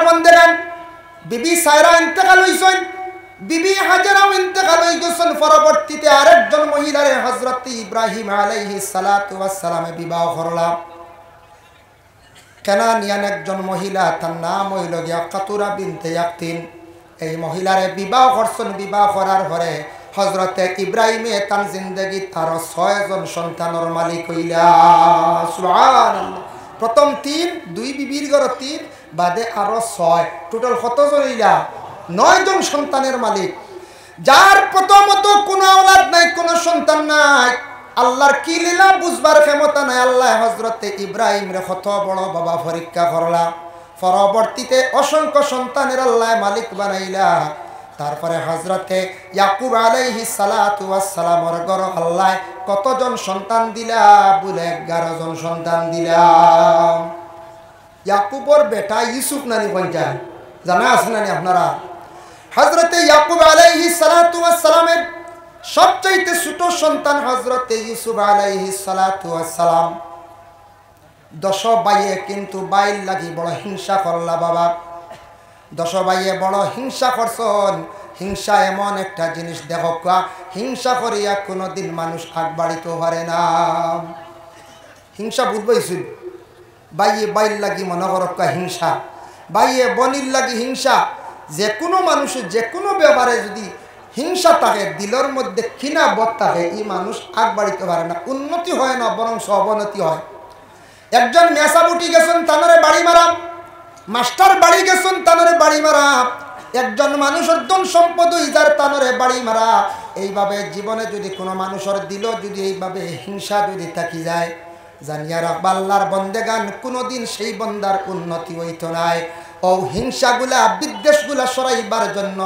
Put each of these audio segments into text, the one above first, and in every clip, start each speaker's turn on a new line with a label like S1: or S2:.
S1: বন্দেগান বিবি সায়রা ইন্তেকাল হইছেন, বিবি হাজরাও ইন্তেকাল হই গেছেন। পরবর্তীতে আরেকজন মহিলারে হযরত ইব্রাহিম আলাইহিস সালাতু ওয়াস সালামে বিবাহ করলাম। কেনানিয়ান একজন মহিলা, তার নাম হইল গিয়া কাতুরা বিনতে ইয়াকতিন। এই মহিলারে বিবাহ করছেন। বিবাহ করার পরে হযরতে ইব্রাহিমে তার জিন্দগি তার 6 জন সন্তানের মালিক হইলা। সুবহানাল্লাহ। প্রথম 3, 2 বিবির ঘর 3, বাদে আরো 6, টোটাল কতজন হইলা? 9 জন সন্তানের মালিক। যার প্রথমত কোনো আওলাদ নাই, কোনো সন্তান নাই, আল্লাহর কি লীলা বুঝবার ক্ষমতা নাই। আল্লাহ হযরতে ইব্রাহিম রে কত বড় বাবা পরীক্ষা করলা। পরবর্তীতে অসংখ্য সন্তানের আল্লাহ মালিক বানাইলা। তারপরে হযরতে ইয়াকুব আলাইহিস সালাতু ওয়াস সালামের ঘর আল্লাহ কতজন সন্তান দিলা? বলে 11 জন সন্তান দিলা। ইয়াকুবর বেটা ইউসুফ নানি কোনটা জানা আছে নানি আপনারা? হযরতে ইয়াকুব আলাইহিস সালাতু ওয়াস সালামের সবচাইতে ছোট সন্তান হযরতে ইউসুফ আলাইহিস সালাতু ওয়াস সালাম। 10 ভাইয়ে কিন্তু বাইর লাগি বড় হিংসা করলা বাবা। 10 ভাইয়ে বড় হিংসা করছন। হিংসা এমন একটা জিনিস দেখো, হিংসা করিয়া কোনোদিন মানুষ আগ বাড়িতে পারে না। হিংসা বুঝবাইছিল? বাইয়ে বাইর লাগি মনে করক্কা হিংসা, বাইয়ে বনির লাগি হিংসা। যে কোনো মানুষের যে কোনো ব্যাপারে যদি হিংসা থাকে, দিলের মধ্যে কিনা বোধ থাকে, এই মানুষ আগ বাড়িতে পারে না, উন্নতি হয় না, বরং অবনতি হয়। একজন মেসা বুটি গেছেন, তানরে বাড়ি মারা। মাস্টার বাড়ি গেছেন, তানরে বাড়ি মারা। একজন মানুষের ধন সম্পদ ইজার, তানরে বাড়ি মারা। এইভাবে জীবনে যদি কোনো মানুষের দিল যদি এইভাবে হিংসা যদি থাকি যায়, জানিয়া রাখবা আল্লাহর বন্দেগান কোনোদিন সেই বন্দার উন্নতি হইত নাই। ও হিংসাগুলা বিদ্বেষগুলা সরাইবার জন্য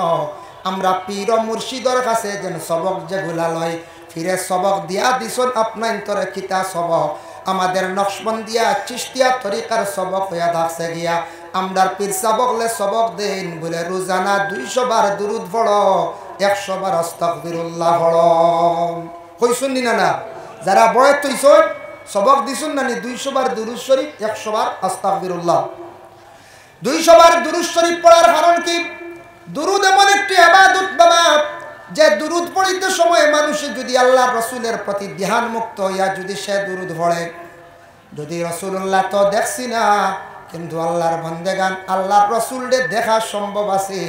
S1: আমরা পীর মুর্শিদর কাছে যেন সবক যেগুলা লয়, ফিরে সবক দিয়া দিছন আপনার তরে কিতা সবক আমাদের নকশবন্দিয়া চিশতিয়া তরিকার সবক হইয়া থাকছে গিয়া। আমরার পীর সাবকলে সবক দেন বলে রোজানা 200 বার দুরুদ পড়ো, 100 বার আস্তাগফিরুল্লাহ পড়ো। কইছুন না না? যারা বয়স তৈছন সবক দিছুন না নি? 200 বার দুরুদ শরীফ, 100 বার আস্তাগফিরুল্লাহ। 200 বার দুরুদ শরীফ পড়ার কারণ কি? দুরুদ এমন একটি ইবাদত বাবা, যে দুরুদ পড়িতে সময় মানুষ যদি আল্লাহর রসুলের প্রতি ধ্যান মুক্ত হইয়া যদি সে দুরুদ পড়ে, যদি রাসূলুল্লাহ তো দেখছি না, কিন্তু আল্লাহর বন্দেগান আল্লাহর রসুলকে দেখা সম্ভব আছে।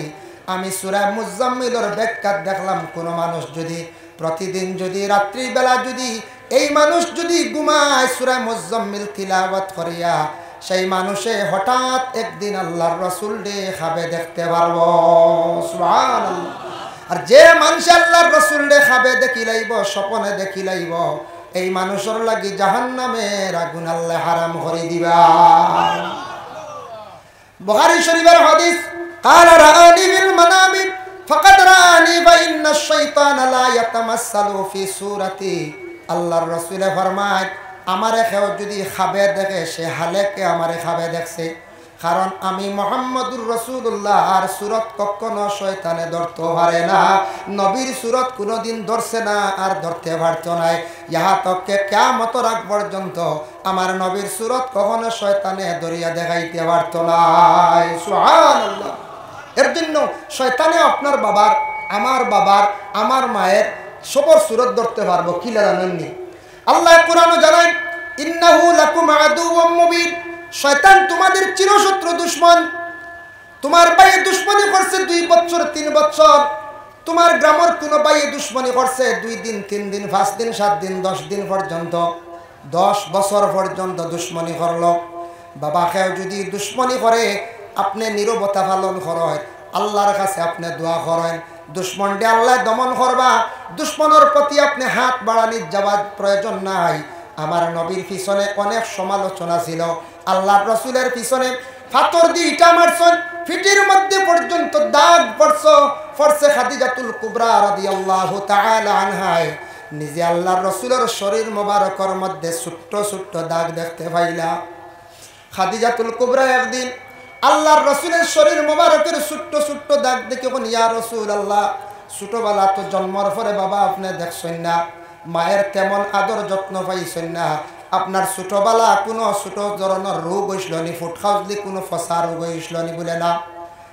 S1: আমি সূরা মুজাম্মিলের ব্যাখ্যা দেখলাম, কোন মানুষ যদি প্রতিদিন যদি রাত্রিবেলা যদি এই মানুষ যদি ঘুমায় সূরা মুজাম্মিল তিলাওয়াত করিয়া, সেই মানুষে হঠাৎ একদিন আল্লাহর রসুলকে খাবে দেখতে পারবো। সুবহানাল্লাহ। আর যে মানুষ আল্লাহর রসুলকে খাবে দেখি লাইব, স্বপ্নে দেখি লাইব, এই মানুষের লাগি জাহান্নামের আগুন আল্লাহ হারাম করে দিবা। বুখারী শরীফের হাদিস, ক্বালা রাআনি বিল মানামি ফাকাদ রাআনি ফা ইন্নাশ শাইতানা লা ইয়াতামাসসালু ফি সূরাতি। আল্লাহর রাসূল ফরমায়, আমারে কেউ যদি খাবে দেখে, সে হালেকে আমারে খাবে দেখছে। কারণ আমি মুহাম্মদুর রাসূলুল্লাহ আর সূরত কখনো শয়তানে ধরতে পারে না, নবীর সূরত কোনোদিন ধরছে না আর ধরতে পারত নাই। ইহা তককে কিয়ামত রাগ পর্যন্ত আমার নবীর সূরত কখনো শয়তানে ধরিয়া দেখাইতে পারত না। সুবহানাল্লাহ। এর জন্য শয়তানে আপনার বাবার, আমার বাবার, আমার মায়ের সবর সূরত ধরতে পারবো কি জানেননি? আল্লাহ কুরআনে জানায়, ইন্নাহু লাকুম আদুউম মুবিন। শয়তান তোমাদের চিরশত্রু দুশমন। তোমার ভাইয়ে দুশমনি করছে 2 বছর 3 বছর, তোমার গ্রামের কোনো ভাইয়ে দুশমনি করছে 2 দিন 3 দিন 5 দিন 7 দিন 10 দিন পর্যন্ত, 10 বছর পর্যন্ত দুশমনি করলো। বাবাকেও যদি দুশমনি করে, আপনি নীরবতা পালন করেন, আল্লাহর কাছে আপনি দোয়া করেন, দুশমনকে আল্লাহ দমন করবা। দুশমনের প্রতি আপনি হাত বাড়ানির যাওয়ার প্রয়োজন নাই। আমার নবীর পিছনে অনেক সমালোচনা ছিল, আল্লাহর রাসূলের পিছনে পাথর দিয়ে ইটা মারছেন, ফিটির মধ্যে পর্যন্ত দাগ পড়ছে। খাদিজাতুল কুবরা রাদিয়াল্লাহু তাআলা আনহা নিজে আল্লাহর রাসূলের শরীর মোবারকের মধ্যে ছোট্ট ছোট্ট দাগ দেখতে পাইলা। খাদিজাতুল কুবরা একদিন আল্লাহর রাসূলের শরীর মোবারকের ছোট্ট ছোট্ট দাগ দেখে কোন, ইয়া রাসূলুল্লাহ, ছোটবেলা তো জন্মের পরে বাবা আপনি দেখছেন না, মায়ের তেমন আদর যত্ন পাইছেন না, আপনার ছোটবেলা কোনো ছোট ধরনের রোগ হইছিল নি, ফুট খাওয়ালি কোনো ফসা রোগ হয়েছিল নি? বলে না।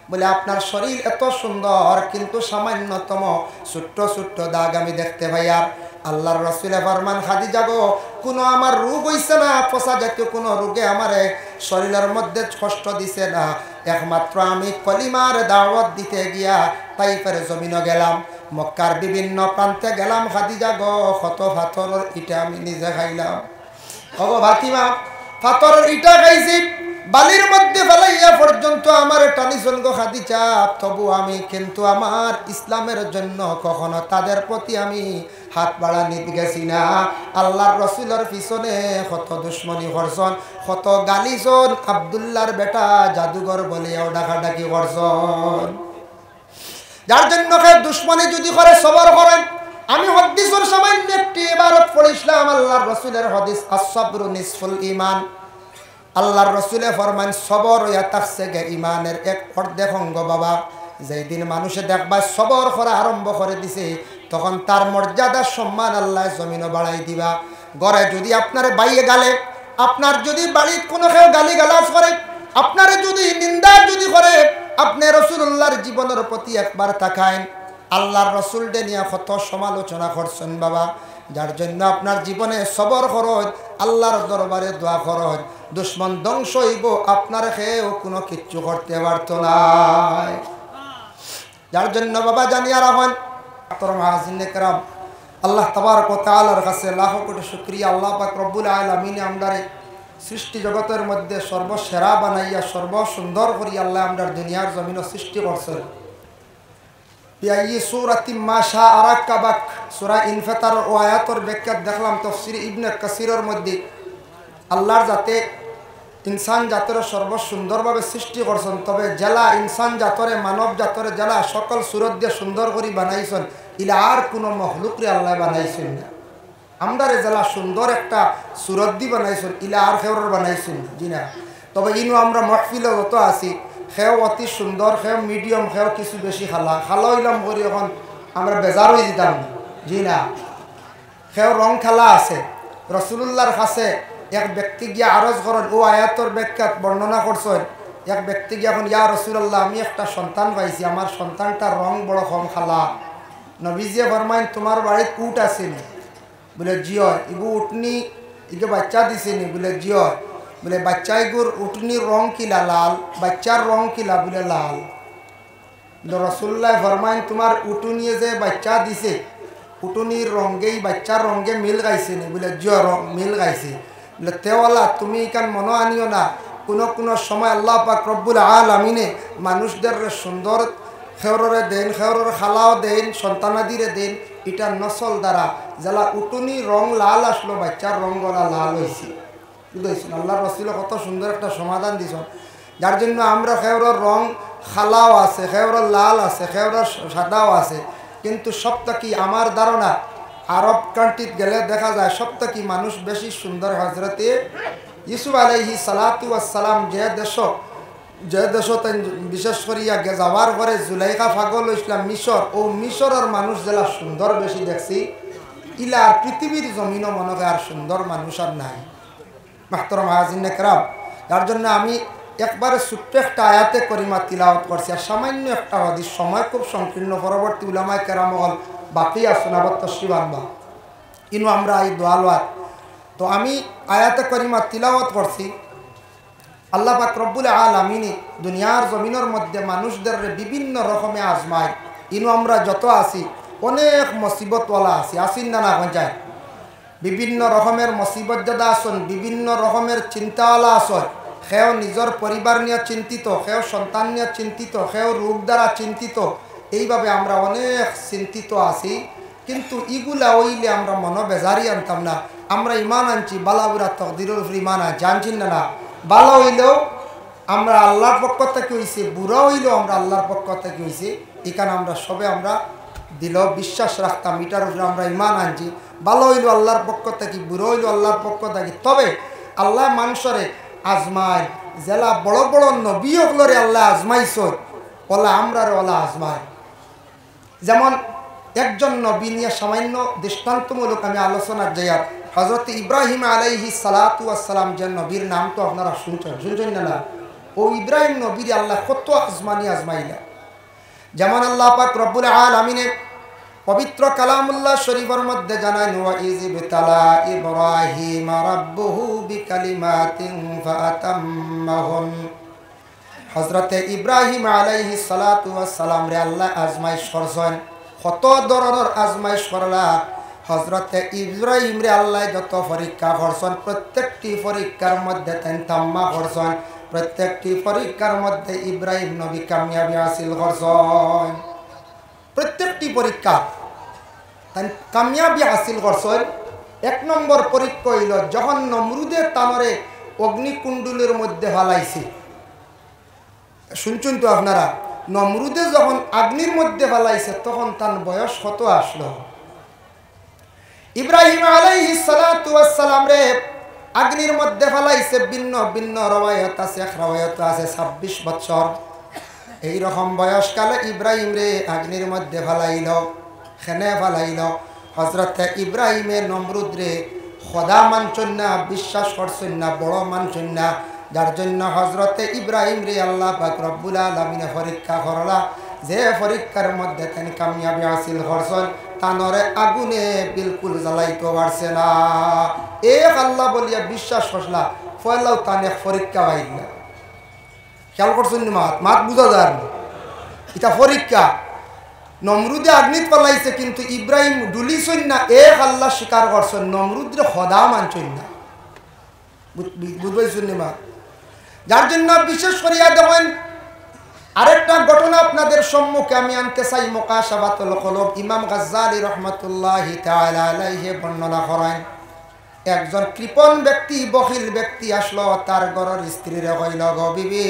S1: বলে আপনার শরীর এত সুন্দর কিন্তু সামান্যতম ছোট্ট ছোট্ট দাগ আমি দেখতে পাই। আর আল্লাহর রাসূলে ফরমান, খাদিজা গো, কোনো আমার রোগ হইছে না, ফসা জাতীয় কোনো রোগে আমার শরীরের মধ্যে কষ্ট দিছে না। একমাত্র আমি কলিমার দাওয়াত দিতে গিয়া তাইফের জমিনে গেলাম, মক্কার বিভিন্ন প্রান্তে গেলাম। খাদিজা গো, কত পাথরের ইটা আমি নিজে খাইলাম। ওগো ফাতিমা, পাথরের ইটা খাইছি, বালির মধ্যে ফেলাইয়া পর্যন্ত আমার টানিছন গো খাদিজা। তবু আমি কিন্তু আমার ইসলামের জন্য কখনো তাদের প্রতি আমি হাত বাড়ানি গেছি না। আল্লাহর রসুলের পিছনে কত দুশ্মনী করছন, কত গালিছন, আব্দুল্লাহর বেটা জাদুঘর বলিয়াও ডাকাডাকি করছন। যার জন্য দুশ্মনী যদি করে সবর করেন। আমি হাদিসের সামান্য একটি ইবারত পড়িছিলাম, আল্লাহর রসুলের হাদিস, আস-সাবরু নিসফুল ঈমান। আল্লাহর রসুলে ফরমান, সবর হইয়া থাকছে গে ইমানের এক অর্ধেক অঙ্গ বাবা। যেই দিন মানুষে দেখবা সবর করা আরম্ভ করে দিছে, তখন তার মর্যাদা সম্মান আল্লাহ জমিনও বাড়াই দিবা। ঘরে যদি আপনার বাইয়ে গালে, আপনার যদি বাড়ির কোনো কেউ গালি গালাজ করে, আপনার যদি নিন্দা যদি করে, আপনি রাসূলুল্লাহর জীবনের প্রতি একবার তাকায়েন। আল্লাহর রসুল ডে নিয়ে কত সমালোচনা করছেন বাবা। যার জন্য আপনার জীবনে সবর খরচ, আল্লাহর দরবারে দোয়া খরচ। দুশ্মন ধ্বংস হইব, আপনার খেয়েও কোনো কিচ্ছু করতে পারত না। যার জন্য বাবা জানিয়া রাখেন, আল্লাহ তাবারক ওয়া তাআলার কাছে লাখো কোটি শুকরিয়া। আল্লাহ পাক রব্বুল আলামিন আমরারে সৃষ্টি জগতের মধ্যে সর্বসেরা বানাইয়া সর্বসুন্দর করি আল্লাহ আমরার দুনিয়ার জমিন সৃষ্টি করছেন। সূরা ইনফিতার ও আয়াতের ব্যাখ্যা দেখলাম তাফসীর ইবনে কাসিরের মধ্যে, আল্লাহর যাতে ইনসান জাতরে সর্বসুন্দরভাবে সৃষ্টি করছেন, তবে জেলা ইনসান জাতরে মানব জাতরে জেলা সকল সুরত দিয়ে সুন্দর করে বানাইছেন, ইলা আর কোনো মখলুকরে আল্লাহ বানাইছেন না। আমরারে জেলা সুন্দর একটা সুরত দিয়ে বানাইছেন, ইলা আর খেউর বানাইছেন জি না। তবে ইনু আমরা মহফিলে যত আছি, খেও অতি সুন্দর, খেও মিডিয়াম, খেও কিছু বেশি খালা হইলাম করি এখন আমরা বেজার হয়ে দিতাম জি না। খেও রং খেলা আছে। রাসূলুল্লাহর কাছে এক ব্যক্তি গিয়া আরজ করেন, ও আয়াতর ব্যাখ্যাত বর্ণনা করছেন। এক ব্যক্তি গিয়া এখন, ইয়া রাসূলুল্লাহ, আমি একটা সন্তান পাইছি, আমার সন্তানটার রং বড় কম খালা। নবীজিয়ে ফরমাইন, তোমার বাড়িতে উট আছে নি? বলে জি হয়। ইগু উঠনি ইগে বাচ্চা দিছে নি? বলে জি হয়। বলে বাচ্চা ইগুর উঠনির রং কিলা? লাল। বাচ্চার রং কিলা? বলে লাল। রাসূলুল্লাহ ফরমাইন, তোমার উটুনিয়ে যে বাচ্চা দিছে, উটুনির রঙেই বাচ্চার রঙে মিল গাইছে নি? বলে জি রং মিল গাইছে। বলে তেওয়ালা, তুমি এখান মনে আনিও না, কোনো সময় আল্লাহ পাক রব্বুল আলামিনে মানুষদের সুন্দর খেওরে দেন, খেওরের খালাও দেন, সন্তানাদিরে দেন, এটা নসল দ্বারা যারা উটুনি রং লাল আসলো, বাচ্চার রং গলা লাল হয়েছে। বুঝেছেন? আল্লাহর রাসূল কত সুন্দর একটা সমাধান দিয়েছেন। যার জন্য আমরা খেওরের রং খালাও আছে, খেওরের লাল আছে, খেওরের সাদাও আছে, কিন্তু সবটা কি আমার ধারণা আরব কান্ট্রিতে গেলে দেখা যায় সবটা কি মানুষ বেশি সুন্দর। হজরতে ইউসুফ আলাইহিস সালাতু ওয়াস সালাম যে দেশ বিশেষ করিয়া যাওয়ার পরে জুলাইখা পাগল ইসলাম মিশর, ও মিশরের মানুষ যারা সুন্দর বেশি দেখছি, ইলা আর পৃথিবীর জমিনও মনে হয় আর সুন্দর মানুষ আর নাই। মাহতারাম হাজিরিনে কেরাম, যার জন্য আমি একবারে ছোট্ট একটা আয়াতে করিমা তিলাওয়াত করছি, আর সামান্য একটা হাদিস, সময় খুব সংকীর্ণ, পরবর্তী উলামায়ে কেরাম হল বাকি আসুন আবার তশরিফ আনবা ইনু আমরা এই দোয়ালওয়াত। তো আমি আয়াতে করিমা তিলাওয়াত করছি। আল্লাহ পাক রব্বুল আলামিন দুনিয়ার জমিনের মধ্যে মানুষদের বিভিন্ন রকমে আজমায়। ইনু আমরা যত আছি অনেক মুসিবতওয়ালা আছি, আসিন না না যায়। বিভিন্ন রকমের মুসিবত যাদা আসন, বিভিন্ন রকমের চিন্তাওয়ালা আসন। সেও নিজের পরিবার নিয়ে চিন্তিত, সেও সন্তান নিয়ে চিন্তিত, সেও রোগ দ্বারা চিন্তিত। এইভাবে আমরা অনেক চিন্তিত আছি, কিন্তু ইগুলা ওইলে আমরা মনে বেজারি আনতাম না। আমরা ইমান আনছি, বালাবুরা তকদিরের উপর ইমান আনছি, আনছি না না। ভালো হইলেও আমরা আল্লাহর পক্ষ থেকে হয়েছি, বুড়া হইলেও আমরা আল্লাহর পক্ষ থেকে হয়েছি। এখানে আমরা সবে আমরা দিল বিশ্বাস রাখতাম, এটার উপরে আমরা ইমান আনছি। ভালো হইলেও আল্লাহর পক্ষ থেকে, বুড়ো হইলেও আল্লাহর পক্ষ থেকে। তবে আল্লাহ মানুষরে আজমায়, জেলা বড় বড় নবী ওগুলোরে আল্লাহ আজমাইছ, ওলা আমরারে ওলা আজমায়। যেমন একজন নবী নিয়ে সামান্য দৃষ্টান্তমূলক আমি আলোচনার যাইয়া হযরত ইব্রাহিম আলাইহিস সালাতু ওয়াস সালাম যে নবীর নাম তো আপনারা শুনছেন না? ও ইব্রাহিম নবীর আল্লাহ কত আজমাইলা। যেমন আল্লাহ পাক রব্বুল আলামিনের পবিত্র কালামুল্লাহ শরীফের মধ্যে জানায়, ওয়া ইযবিতালা ইব্রাহিম রাব্বুহু বিকালিমাতিন ফাতাম্মাহুন। হযরত ইব্রাহিম আলাইহিস সালাতু ওয়াস সালাম রে আল্লাহ আজমাইশ করছেন। কত ধরনের আজমাইশ করলা। হযরত ইব্রাহিম রে আল্লাহ যত পরীক্ষা করছেন, প্রত্যেকটি পরীক্ষার মধ্যে তেন তাম্মা করছেন। প্রত্যেকটি পরীক্ষার মধ্যে ইব্রাহিম নবী কামিয়াবি হাসিল করছেন। প্রত্যেকটি পরীক্ষা তেন কামিয়াবি হাসিল করছেন। এক নম্বর পরীক্ষা হইল যখন নমরুদের তানরে অগ্নিকুণ্ডলের মধ্যে ফালাইছে। শুনছেন তো আপনারা? নমরুদে যখন অগ্নির মধ্যে ফালাইছে তখন তার বয়স কত আসলো? ইব্রাহিম আলাইহিস সালাতু ওয়াস সালাম রে অগ্নির মধ্যে ফালাইছে। ভিন্ন ভিন্ন রওয়ায়াত আছে। এক রওয়ায়াত আছে 26 বছর। এই রকম বয়সকালে ইব্রাহিম রে অগ্নির মধ্যে ফালাইল। খেনে ফালাইল। হযরত ইব্রাহিমের নমরুদ রে খোদা মানছেন না, বিশ্বাস করছেন না, বড় মানছেন না। যার জন্য হযরত ইব্রাহিম রে আল্লাহ পাক রব্বুল আলামিন পরীক্ষা করলা। যে পরীক্ষার মধ্যে তিনি কামিয়াবি হাসিল করছেন, তানরে আগুনে বিলকুল জ্বালাইতে পারছে না। এক আল্লাহ বলিয়া বিশ্বাস করলা, ফয়লাও তানে পরীক্ষা হইল না। খেয়াল করছেন মাত বুঝা যায় না? এটা পরীক্ষা। নমরুদে আগ্নিত পালাইছে কিন্তু ইব্রাহিম ডুলিছেন না। এক আল্লাহ স্বীকার করছেন, নমরুদরে খোদা মানছেন না। বুঝবেন মা? যার জন্য বিশেষ করিয়া দেখেন আরেকটা ঘটনা আপনাদের সম্মুখে আমি আনতে চাই। মুকাশাফাতুল কুলুব ইমাম গাজ্জালী রাহমাতুল্লাহি তাআলা আলাইহি বর্ণনা করেন। একজন কৃপণ ব্যক্তি, বখিল ব্যক্তি আসলো তার ঘরের স্ত্রীরে কইল, গো বিবি,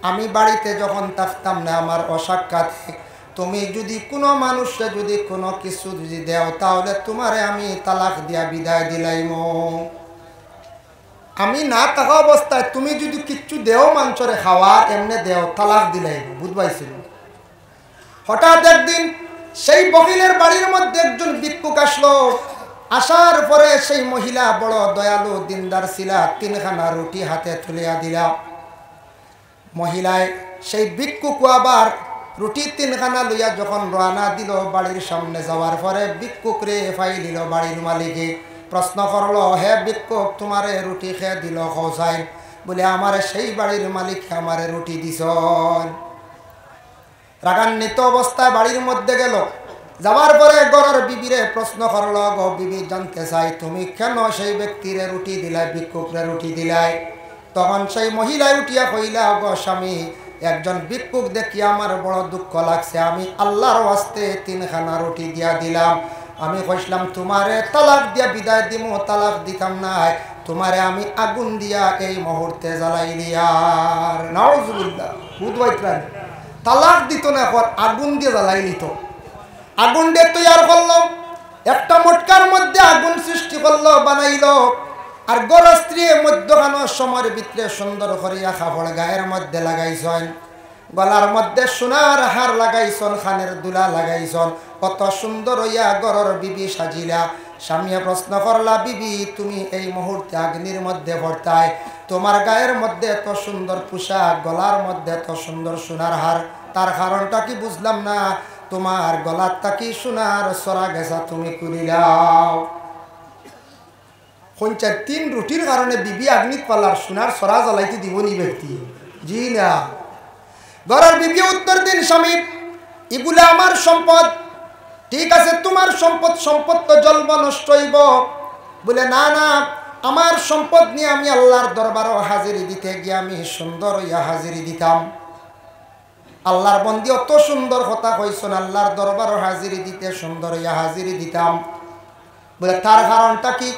S1: আমি বাড়িতে যখন থাকতাম না আমার অসাক্ষাতে তুমি যদি কোনো মানুষকে যদি কোনো কিছু যদি দেও তাহলে তোমারে আমি তালাক দিয়া বিদায় দিলাইমো। আমি না থাকা অবস্থায় তুমি যদি কিচ্ছু দেও মাংসরে খাওয়ার এমনি দেও, তালাক দিলাই। বুঝবাইছিল? হঠাৎ একদিন সেই বকিলের বাড়ির মধ্যে একজন ভিক্ষুক আসলো। আসার পরে সেই মহিলা বড় দয়ালু দিনদার ছিলা, 3খানা রুটি হাতে তুলিয়া দিলা। মহিলায় সেই ভিক্ষুক আবার রুটি 3খানা লইয়া যখন রওনা দিল বাড়ির সামনে যাওয়ার পরে ভিক্ষুক রে ফাইলিল বাড়ির মালিকে। প্রশ্ন করলো, হে ভিক্ষুক, তোমারে রুটি খেয়ে দিল খোসাই? বলে, আমারে সেই বাড়ির মালিক আমারে রুটি দিছ। রাগান্বিত অবস্থায় বাড়ির মধ্যে গেল। যাওয়ার পরে ঘরের বিবিরে প্রশ্ন করলো, গো বিবি, জানতে চাই তুমি কেন সেই ব্যক্তিরে রুটি দিলাই, ভিক্ষুকরে রুটি দিলাই? তখন সেই মহিলায় উঠিয়া কইলা, গো স্বামী, একজন ভিক্ষুক দেখি আমার বড় দুঃখ লাগছে, আমি আল্লাহর ওয়াস্তে 3খানা রুটি দিয়া দিলাম। আমি কইলাম তোমারে তালাক দিয়া বিদায় দিমু, তালাক দিতাম না, তোমারে আমি আগুন দিয়া এই মুহূর্তে জ্বালাই দিয়ার। নাউজুবিল্লাহ। বুঝবাইতরান? তালাক দিত না, এখন আগুন দিয়ে জ্বালাই নিত। আগুন দিয়ে তৈয়ার করলো, একটা মটকার মধ্যে আগুন সৃষ্টি করলো, বানাইলো। আর গর স্ত্রী মধ্যখানো সময়ের ভিতরে সুন্দর করিয়া কাপড় গায়ের মধ্যে লাগাইছেন, গলার মধ্যে সোনার হার লাগাইছন, খানের দুলা লাগাইছন। কত সুন্দর হইয়া গরর বিবি সাজিলা। স্বামীয়ে প্রশ্ন করলা, বিবি, তুমি এই মুহূর্তে অগ্নির মধ্যে ভর্তায়, তোমার গায়ের মধ্যে এত সুন্দর পোশাক, গলার মধ্যে এত সুন্দর সোনার হার, তার কারণটা কি বুঝলাম না। তোমার গলার তাকি সোনার সরা গেছা তুমি করিলাও। 3 রুটির কারণে বিবি অগ্নিত পালার সোনার সরা জ্বালাইতে দিব নি ব্যক্তি? জি না। ঘরের বিবি উত্তর দিন, স্বামী, এগুলা আমার সম্পদ। ঠিক আছে, তোমার সম্পদ তো জ্বলব, নষ্ট হইব। বলে, না না, আমার সম্পদ নিয়ে আমি আল্লাহর দরবারও হাজিরি দিতে গিয়ে আমি সুন্দর হইয়া হাজিরি দিতাম। আল্লাহর বন্দি অত সুন্দর কথা কইছেন, আল্লাহর দরবারও হাজিরি দিতে সুন্দর হইয়া হাজিরি দিতাম। বলে, তার কারণটা কি?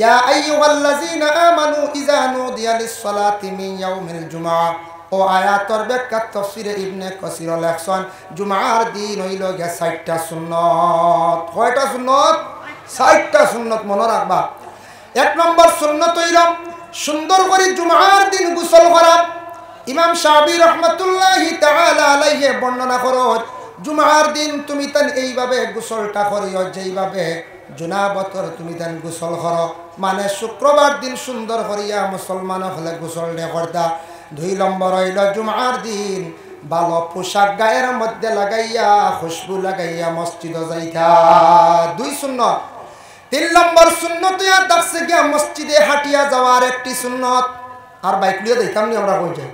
S1: ইয়া আইয়ুহাল্লাযীনা আমানু ইযা নুদিয়া লিস-সালাতি মিন ইয়াউমিল জুমআ। ও আয়াতর ব্যাখ্যা তাফসীরে ইবনে কাসীর লেখছেন, জুমার দিন হইল গে 60টা সুন্নত। কয়টা সুন্নত? 60টা সুন্নত। মনে রাখবা। 1 নম্বর সুন্নত হইল সুন্দর করে জুমার দিন গোসল করা। ইমাম শাফিঈ রাহমাতুল্লাহি তাআলা আলাইহি বর্ণনা করো, জুমার দিন তুমি তান এইভাবে গোসলটা করিও যেইভাবে জুনাবতর তুমি তান গোসল করো, মানে শুক্রবার দিন সুন্দর করিয়া মুসলমান হলে গোসল দে করতা। 2 নম্বর হইল জুমার দিন ভালো পোশাক গায়ের মধ্যে লাগাইয়া খুশবু লাগাইয়া মসজিদ যাইতা, 2 সুন্নত। 3 নম্বর সুন্নত ইয়া দেখছে গিয়া মসজিদে হাঁটিয়া যাওয়ার একটি সুন্নত। আর বাইক লিয়ে দেখতাম নি আমরা কই যাই,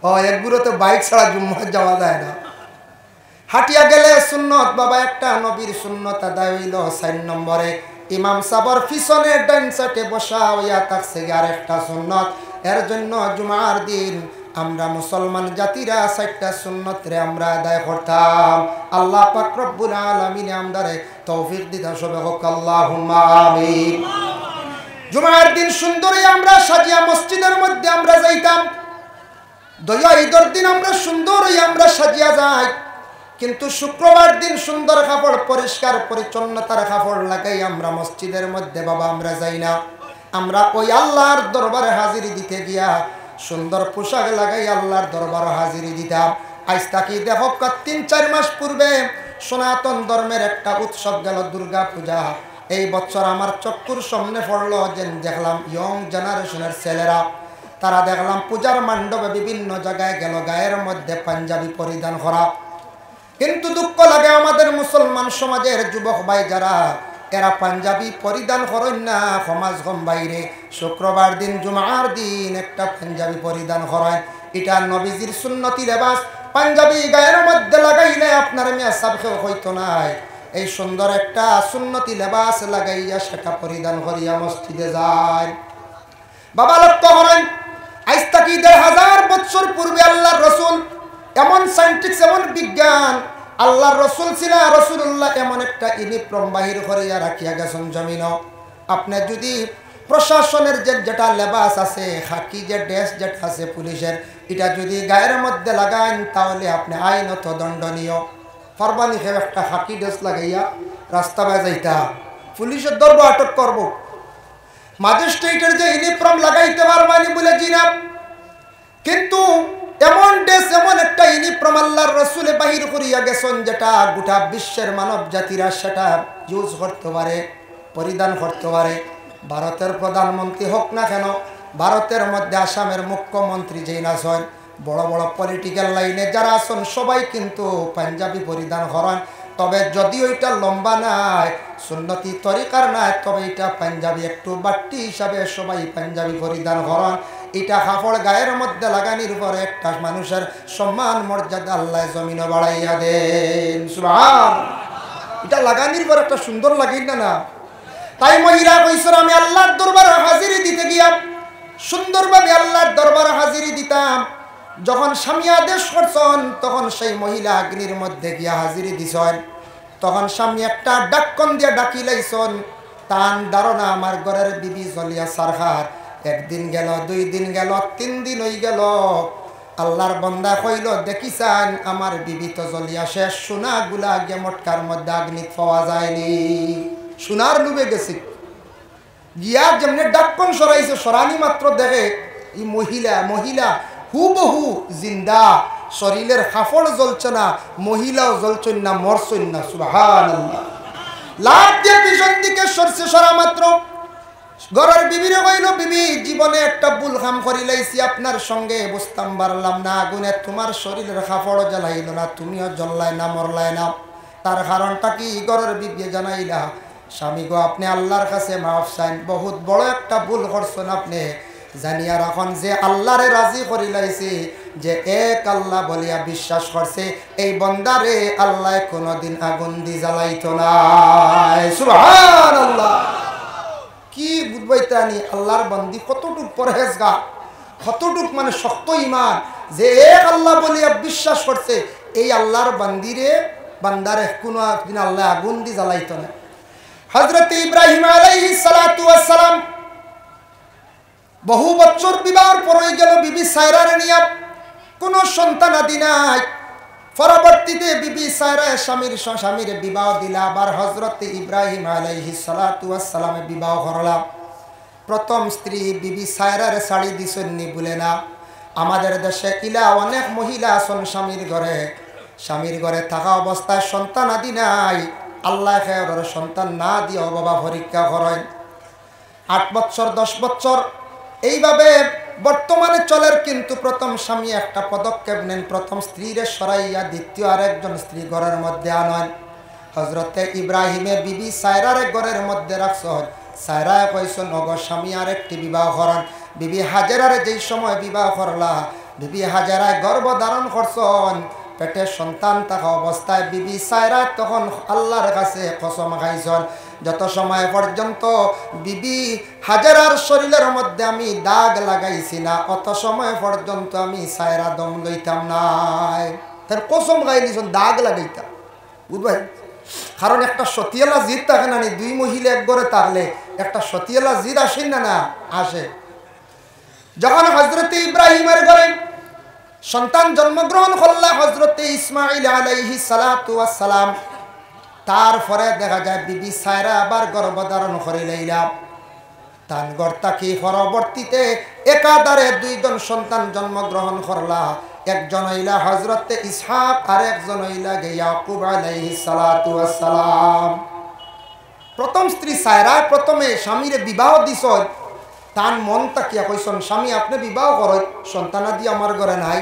S1: ও একগুলো তো বাইক ছাড়া জুম্মায় যাওয়া যায় না, হাঁটিয়া গেলে সুন্নত বাবা একটা নবীর সুন্নত আদায় হইল। 4 নম্বরে ইমাম সাবর পিছনে ডান সাইডে বসা হইয়া থাকছে আর একটা সুন্নত। এর জন্য জুমার দিন আমরা মুসলমান জাতিরা 4টা সুন্নত রে আমরা আদায় করতাম। আল্লাহ পাক রব্বুল আলামিন আমদারে তৌফিক দিতা, সবে হোক আল্লাহুম্মা আমিন। জুমার দিন সুন্দর আমরা সাজিয়া মসজিদের মধ্যে আমরা যাইতাম। দয়া ঈদের দিন আমরা সুন্দর আমরা সাজিয়া যাই, কিন্তু শুক্রবার দিন সুন্দর কাপড় পরিষ্কার পরিচ্ছন্নতার কাপড় লাগাই আমরা মসজিদের মধ্যে বাবা আমরা যাই না। আমরা ওই আল্লাহর দরবারে হাজিরি দিতে গিয়া সুন্দর পোশাক লাগাই আল্লাহর দরবারে হাজিরি দিতাম। আজ তাকি দেখো 3-4 মাস পূর্বে সনাতন ধর্মের একটা উৎসব গেল দুর্গা পূজা। এই বছর আমার চক্ষুর সামনে পড়লো যে দেখলাম ইয়ং জেনারেশনের ছেলেরা, তারা দেখলাম পূজার মণ্ডপে বিভিন্ন জায়গায় গেল গায়ের মধ্যে পাঞ্জাবি পরিধান করা। কিন্তু দুঃখ লাগে আমাদের মুসলমান সমাজের যুবক ভাই যারা, এরা পাঞ্জাবি পরিধান করেন না সমাজ কম বাইরে। শুক্রবার দিন জুমার দিন একটা পাঞ্জাবি পরিধান করেন, এটা নবীজির সুন্নতি লেবাস। পাঞ্জাবি গায়ের মধ্যে লাগাইলে আপনার মেয়ে সাবকেও হইতো নাই। এই সুন্দর একটা সুন্নতি লেবাস লাগাইয়া সেটা পরিধান করিয়া মসজিদে যায়। বাবা লক্ষ্য করেন, আজ থেকে 1000 বছর পূর্বে আল্লাহর রসুল এমন সায়েন্টিস্ট, এমন বিজ্ঞান, আল্লাহর রসুল ছিল রসুল্লাহ এমন একটা ইউনিফর্ম বাহির করিয়া রাখিয়া গেছেন জমিন। আপনি যদি প্রশাসনের যেটা লেবাস আছে, খাকি যে ড্রেস যেটা আছে পুলিশের, এটা যদি গায়ের মধ্যে লাগান তাহলে আপনি আইনত দণ্ডনীয়। ফরবানি খেয়ে একটা খাকি ড্রেস লাগাইয়া রাস্তা বাজাইতা, পুলিশের ধরব, আটক করব। ম্যাজিস্ট্রেটের যে ইউনিফর্ম লাগাইতে পারবানি বলে জিনা, কিন্তু এমন দেশ এমন একটা ইউনিফর্ম আল্লাহর রসুলে বাহির করিয়া গেছেন যেটা গোটা বিশ্বের মানব জাতিরা সেটা ইউজ করতে পারে, পরিধান করতে পারে। ভারতের প্রধানমন্ত্রী হোক না কেন, ভারতের মধ্যে আসামের মুখ্যমন্ত্রী যেই আছেন, বড় বড় পলিটিক্যাল লাইনে যারা আছেন সবাই কিন্তু পাঞ্জাবি পরিধান করেন। তবে যদি ওইটা লম্বা নাই, সুন্নতি তরিকার নাই, তবে এটা পাঞ্জাবি একটু বাট্টি হিসাবে সবাই পাঞ্জাবি পরিধান করেন। এটা কাপড় গায়ের মধ্যে লাগানির পরে একটা মানুষের সম্মান মর্যাদা আল্লাহ জমিনে বাড়াইয়া দেন। সুবহান, এটা লাগানির পর একটা সুন্দর লাগি না না। তাই মহিলা কইসর আমি আল্লাহর দরবারে হাজিরি দিতে গিয়া সুন্দরভাবে আল্লাহর দরবারে হাজিরি দিতাম। যখন স্বামী আদেশ করছেন তখন সেই মহিলা অগ্নির মধ্যে গিয়া হাজিরি দিছেন। তখন স্বামী একটা ডাক্কন দিয়া ডাকি লাইছেন, তান ধারণা আমার ঘরের বিবি জলিয়া সারখার। 1 দিন গেল, 2 দিন গেল, 3 দিন হয়ে গেল। আল্লাহর বন্দা কইল, দেখিছেন আমার বিবি তো জ্বলিয়া শেষ, সোনাগুলা আগে মটকার মধ্যে আগ্নি পাওয়া যায়নি। সোনার ডুবে গেছে গিয়া যেমনি ডাক্কন সরাইছে, সরানি মাত্র দেখে এই মহিলা হুবহু জিন্দা, শরীরের কাপড় জ্বলছে না, মহিলাও জ্বলছেন না, মরছেন না। সুবহানাল্লাহ। লাভ দিয়ে পিছন দিকে সরছে, সরা মাত্র ঘরের বিবিরে কইল, বিবি জীবনে একটা ভুল কাম করি লাইছি, আপনার সঙ্গে বুঝতাম পারলাম না, আগুনে তোমার শরীরের কাপড় জ্বালাইল না, তুমিও জ্বললাই না, মরলাই না। তার কারণটা কি? ঘরের বিবি জানাইলা, স্বামী গো আপনি আল্লাহর কাছে মাফ চাইন, বহুত বড় একটা ভুল করছেন আপনি। জানিয়া রাখন যে আল্লাহরে রাজি করি লাইছি, যে এক আল্লাহ বলিয়া বিশ্বাস করছে, এই বন্দারে আল্লাহ কোনদিন আগুন দি জ্বালাইতো না। সুবহানাল্লাহ। কি বুঝবাইতানি আল্লাহর বান্দি কতটুক পরহেজগার, কতটুক মানে শক্ত ইমান, যে এক আল্লাহ বলিয়া বিশ্বাস করছে, এই আল্লাহর বান্দারে কোনো একদিন আল্লাহ আগুন দি জ্বালাইতো না। হযরত ইব্রাহিম আলাইহিস সালাতু ওয়াস সালাম বহু বছর বিবাহের পর হয়ে গেল, বিবি সায়রারে নিয়া কোনো সন্তান আদি নাই। পরবর্তীতে বিবি সায়রা স্বামীর বিবাহ দিলা, আবার হযরত ইব্রাহিম আলাইহিস সালাতু ওয়াস সালামে বিবাহ করলাম। প্রথম স্ত্রী বিবি সায়রারে শাড়ি দিছেননি বলে না। আমাদের দেশে ইলা অনেক মহিলা আছেন স্বামীর ঘরে, স্বামীর ঘরে থাকা অবস্থায় সন্তান আদি নাই, আল্লাহ খেয়ার সন্তান না দিয়ে বাবা পরীক্ষা করেন। 8 বছর 10 বছর এইভাবে বর্তমানে চলের, কিন্তু প্রথম স্বামী একটা পদক্ষেপ নেন, প্রথম স্ত্রীরে সরাইয়া দ্বিতীয় আরেকজন স্ত্রী ঘরের মধ্যে আনেন। হজরতে ইব্রাহিমে বিবি সায়রার ঘরের মধ্যে রাখছেন। সায়রায় কইছেন ওগো স্বামী আরেকটি বিবাহ করেন। বিবি হাজেরারে যেই সময় বিবাহ করলা, বিবি হাজেরায় গর্ভ ধারণ করছেন, পেটে সন্তান থাকা অবস্থায় বিবি সায়রা তখন আল্লাহর কাছে কসম খাইছেন, যত সময় পর্যন্ত বিবি হাজেরার শরীরের মধ্যে আমি দাগ লাগাইছি না, অত সময় পর্যন্ত আমি সায়রা দম লইতাম নাই। তার কসম খাইলিছেন দাগ লাগাইতাম, বুঝবেন? কারণ একটা সতিয়ালা জিদ থাকে না, দুই মহিলা এক ঘরে থাকলে একটা সতিয়ালা জিদ আসেন না, না আসে। যখন হজরতে ইব্রাহিমের ঘরে সন্তান জন্মগ্রহণ করলা হজরতে ইসমাইল আলাইহিস সালাতু ওয়াস সালাম, তারপরে দেখা যায় বিবি সায়রা আবার গর্ভধারণ করে লইলা। তার গর্তাকে পরবর্তীতে একাধারে 2 জন সন্তান জন্মগ্রহণ করলা। একজন হইলা হজরতে ইসহাক আর একজন হইলা ইয়াকুব আলাইহিস সালাতু ওয়াস সালাম। প্রথম স্ত্রী সায়রা প্রথমে স্বামীরে বিবাহ দিছ, তার মন তাকিয়া কইসন স্বামী আপনি বিবাহ করেন, সন্তানাদি আমার ঘরে নাই।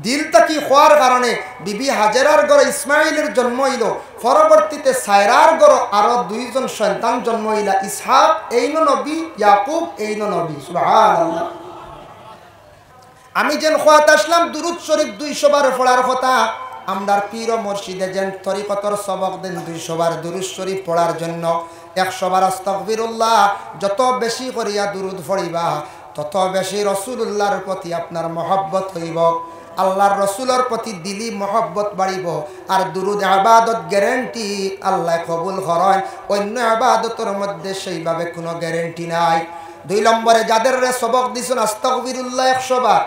S1: দিল তাকি হওয়ার কারণে বিবি হাজেরার ঘরে ইসমাইলের জন্ম হইল, পরবর্তীতে সায়রার ঘরে আরো 2 জন সন্তান জন্ম হইলা, ইসহাক এইন নবী, ইয়াকুব এইন নবী। সুবহানাল্লাহ। আমি যেন খোয়াত আসলাম দুরুদ শরীফ 200 বার পড়ার কথা, আমরার পীর ও মুর্শিদে যেন তরিকতর সবক দেন 200 বার দুরুদ শরীফ পড়ার জন্য, 100 বার আস্তাগফিরুল্লাহ। যত বেশি করিয়া দুরুদ পড়িবা তত বেশি রাসূলুল্লাহর প্রতি আপনার মহব্বত হইব, আল্লাহর রসুলের প্রতি দিলি মহব্বত বাড়িব। আর দুরুদ ইবাদত গ্যারেন্টি আল্লাহ কবুল করেন, অন্য ইবাদতের মধ্যে সেইভাবে কোনো গ্যারেন্টি নাই। 2 নম্বরে যাদের সবক দিছেন আস্তাগফিরুল্লাহ 100 বার,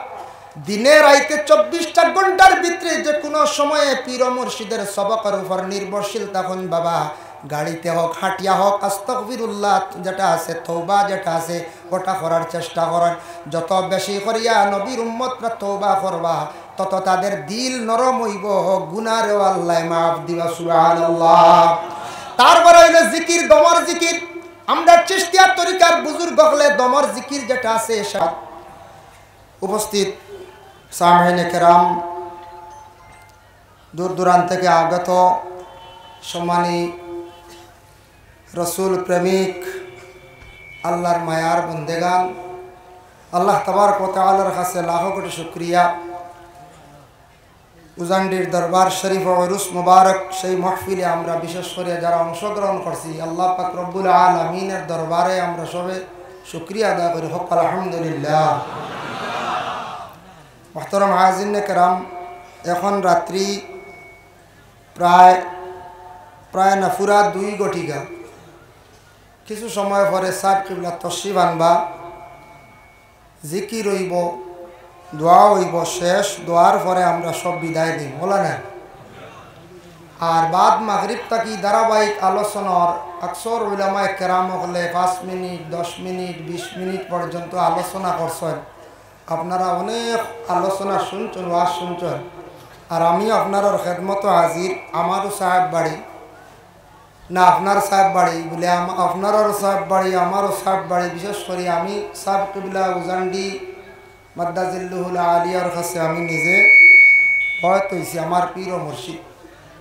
S1: দিনে রাইতে 24টা ঘন্টার ভিতরে যে কোনো সময়ে পীর মুর্শিদের সবকের উপর নির্ভরশীল তখন বাবা, গাড়িতে হোক হাঁটিয়া হোক আস্তাগফিরুল্লাহ যেটা আছে, তওবা যেটা আছে ওটা করার চেষ্টা করেন। যত বেশি করিয়া নবীর উম্মতরা তওবা করবা তত তাদের দিল নরম হইব, গুনাহও আল্লাহ মাফ দিবা। সুবহানাল্লাহ। তারপরে হইল জিকির, দমর জিকির। আমরা চিশতিয়া তরিকার বুজুর্গ হলে দমর জিকির যেটা আছে, উপস্থিত সামিঈনে কেরাম, দূর দূরান্ত থেকে আগত সম্মানী রসুল প্রেমিক আল্লাহর মায়ার বন্দেগান, আল্লাহ তাবারক ওয়া তাআলার কাছে লাখো কোটি শুকরিয়া। উজান্ডির দরবার শরীফ ও উরুস মুবারক সেই মাহফিলে আমরা বিশেষ করে যারা অংশগ্রহণ করছি, আল্লাহ পাক রব্বুল আলামিনের দরবারে আমরা সবে শুকরিয়া আদায় করি। হক আলহামদুলিল্লাহ। মুহতারাম হাজিরিন কেরাম, এখন রাত্রি প্রায় না পুরা 2 ঘটিকা। কিছু সময় পরে সাহেব কিবলা তশরিফ আনবা, জিকির হইব, দোয়া হইব, শেষ দোয়ার পরে আমরা সব বিদায় দিই, বলা না। আর বাদ মাগরিব তাকি ধারাবাহিক আলোচনার আকসর উলামায়ে কেরাম হলে 5 মিনিট 10 মিনিট 20 মিনিট পর্যন্ত আলোচনা করছেন। আপনারা অনেক আলোচনা শুনছেন, ওয়াজ শুনছেন। আর আমি আপনার খেদমত হাজির, আমারও সাহেব বাড়ি না আপনার সাহেব বাড়ি বলে, আপনারও সাহেব বাড়ি আমারও সাহেব বাড়ি। বিশেষ করে আমি সাহেব কিবলা উজান্ডি মাদ্দাজিল্লুহুল আলিয়ার কাছে আমি নিজে বয়ত হয়েছি, আমার পীর ও মুর্শিদ।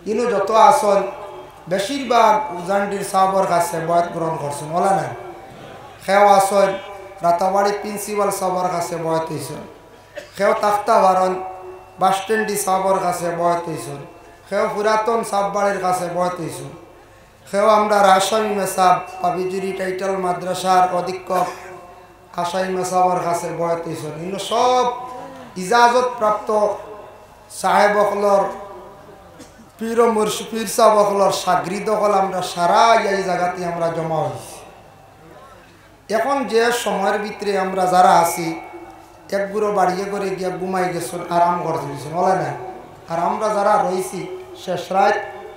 S1: কিন্তু যত আসল বেশিরভাগ উজান্ডির সাহেবর কাছে বয়ত গ্রহণ করছেন, বলা না। সেও আসল রাতাবাড়ি প্রিন্সিপাল সাহেবর কাছে বয়ত হয়েছেন, সেও তাক্তা বারণ বাস স্ট্যান্ডি সাহেবর কাছে বয়ত হয়েছেন, সেও পুরাতন সাহেববাড়ির কাছে বয়ত হয়েছেন, সেও আমরা আসামি মেসাব পাবিজুরি টাইটেল মাদ্রাসার অধীক্ষক আসামি মেসাবর কাছে বয়ত হয়েছেন। কিন্তু সব ইজাজত প্রাপ্ত সাহেবকলর পীর মুর্শিদ পীর সাহেবকলর সাগরিদকল আমরা সারা এই জায়গাতে আমরা জমা হয়েছি। এখন যে সময়ের ভিতরে আমরা যারা আছি, একগুলো বাড়িয়ে করে গিয়া ঘুমাই গেছেন, আরাম করতে গেছেন, বলে না। আর আমরা যারা রয়েছি শেষ রাত,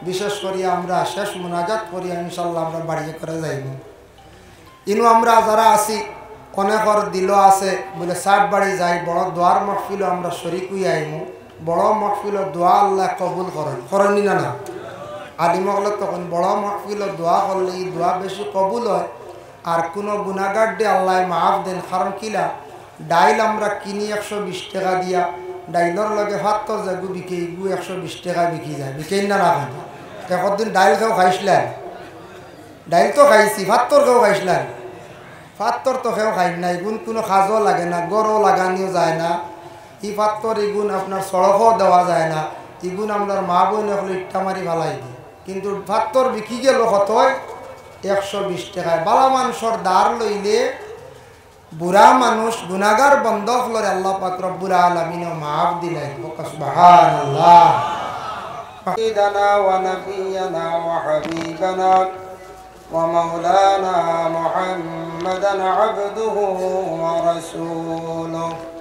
S1: বিশেষ করে আমরা শেষ মোনাজাত করিয়া ইনশাল্লাহ আমরা বাড়িয়ে করে যাইব। কিন্তু আমরা যারা আছি অনেকর দিল আছে বলে সাহেব বাড়ি যাই, বড় দোয়ার মাহফিলও আমরা শরিক হইয়া আইমু, বড় মাহফিল দোয়া আল্লাহ কবুল করেন, করেনি না না? আলিমগল তখন বড় মাহফিল দোয়া করলে এই দোয়া বেশি কবুল হয়। আর কোনো গুনাহগার দিয়ে আল্লাহ মাফ দেন। কারণ কিলা ডাইল আমরা কিনি 120 টাকা দিয়া, ডাইলর লগে ভাতর যাগু বিকে গু 120 টাকা বিকি যায়, বিকেই না রাখেন। একদিন ডাইল কেউ খাইছিলেন? ডাইল তো খাইছি, ভাতর কেউ খাইছিলেন? ভাতর তো কেউ খাই না। এগুন কোনো কাজও লাগে না, গড়ও লাগানিও যায় না। ই পাত্তর এগুন আপনার সড়কও দেওয়া যায় না। এগুন আপনার মা বোন হলে ইট্টা মারি ভালাই দিই। কিন্তু পাত্তর বিকি গেল কত? 120 টাকায়। বালা মানুষের দাঁড় লইলে বুড়া মানুষ গুনাহগার বন্ধ হলরে আল্লাহ পাক রব্বুল আলামিন মাফ দিলেন। সুবহানাল্লাহ। সাইয়্যিদানা ওয়া নাবিয়্যানা ওয়া হাবিবানা ওয়া মাওলানা মুহাম্মাদান আবদুহু ওয়া রাসূলুহু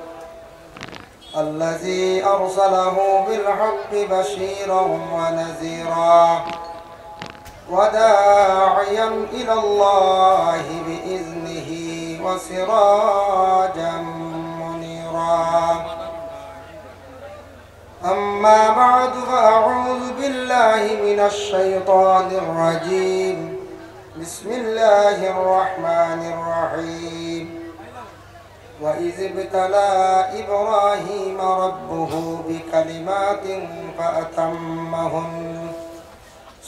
S1: الذي أرسله بالحق بشيرا ونذيرا وداعيا إلى الله بإذنه وسراجا منيرا. أما بعد فأعوذ بالله من الشيطان الرجيم. بسم الله الرحمن الرحيم. وإذ ابتلى إبراهيم ربه بكلمات فأتمهن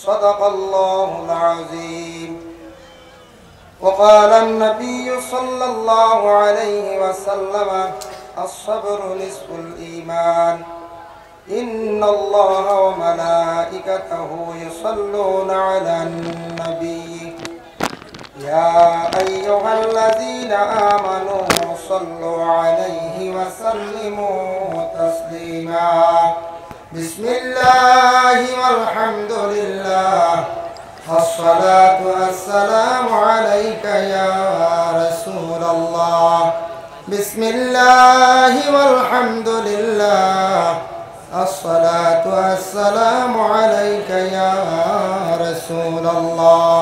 S1: صدق الله العظيم. وقال النبي صلى الله عليه وسلم الصبر نصف الإيمان. إن الله وملائكته يصلون على النبي يا أيها الذين آمنوا صلوا عليه وسلموا تسليما. بسم الله والحمد لله الصلاة والسلام عليك يا رسول الله. بسم الله والحمد لله الصلاة والسلام عليك يا رسول الله.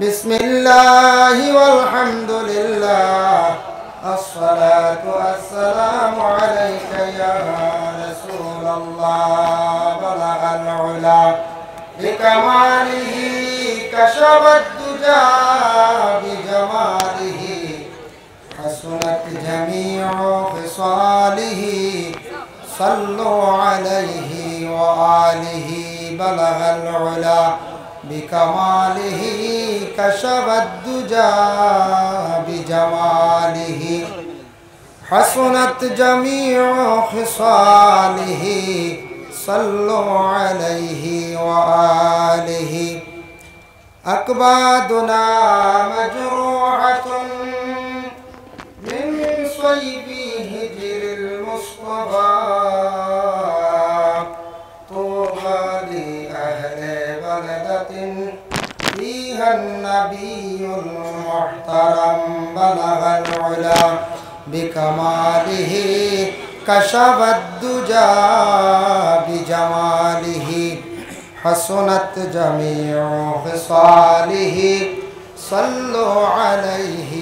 S1: بسم الله والحمد لله الصلاة والسلام عليك يا رسول الله. بلغ العلا بكماله كشف الدجى بجماله حسنت جميع خصاله صلوا عليه وآله. بلغ العلا بكماله كشف الدجى بجماله حسنت جميع خصاله صلوا عليه وآله. أكبادنا مجروحة من صيب هجر المصطفى طوبى لأهل بلدة فيها النبي المحترم. بلغ العلا بكماله كشف الدجى بجماله حسنت جميع خصاله صلوا عليه